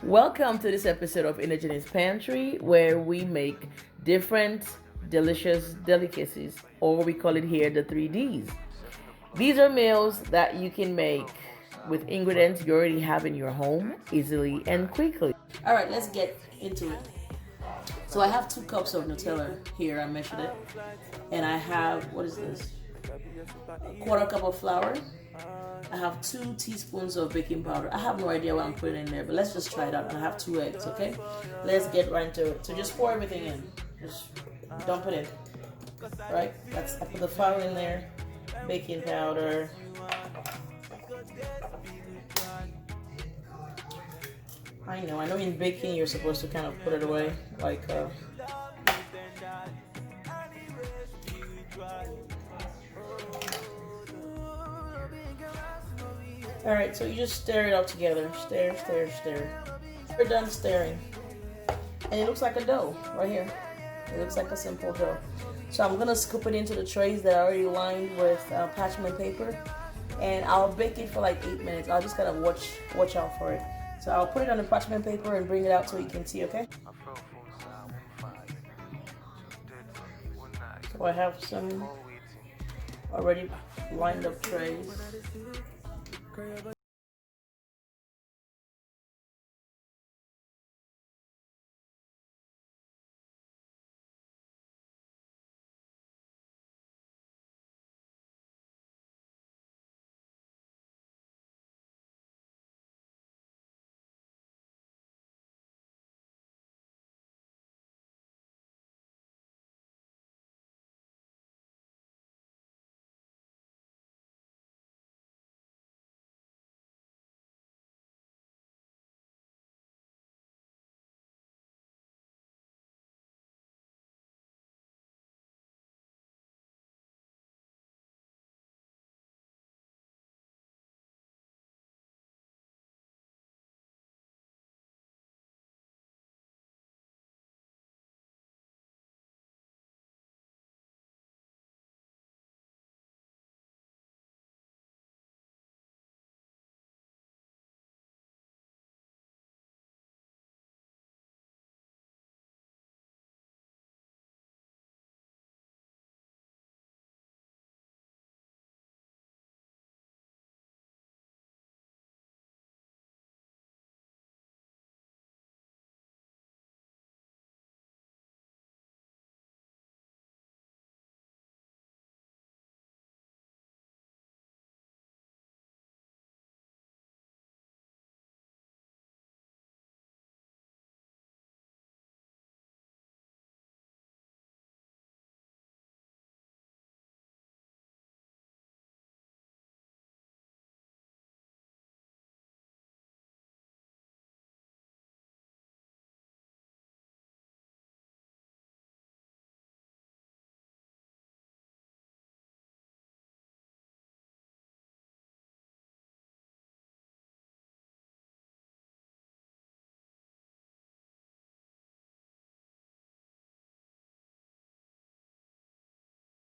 Welcome to this episode of Ejeni's Pantry, where we make different delicious delicacies, or we call it here the 3Ds. These are meals that you can make with ingredients you already have in your home easily and quickly. All right, let's get into it. So I have 2 cups of Nutella here. I measured it, and I have, what is this? A quarter cup of flour. I have 2 teaspoons of baking powder. I have no idea what I'm putting in there, but let's just try it out. I have 2 eggs, okay? Let's get right into it. So just pour everything in. Just dump it in. Right? I put the flour in there, baking powder. I know in baking you're supposed to kind of put it away, like Alright, so you just stir it all together. Stir. We're done stirring. And it looks like a dough right here. It looks like a simple dough. So I'm gonna scoop it into the trays that are already lined with parchment paper, and I'll bake it for like 8 minutes. I'll just kind of watch out for it. So I'll put it on the parchment paper and bring it out so you can see, okay? So I have some already lined up trays.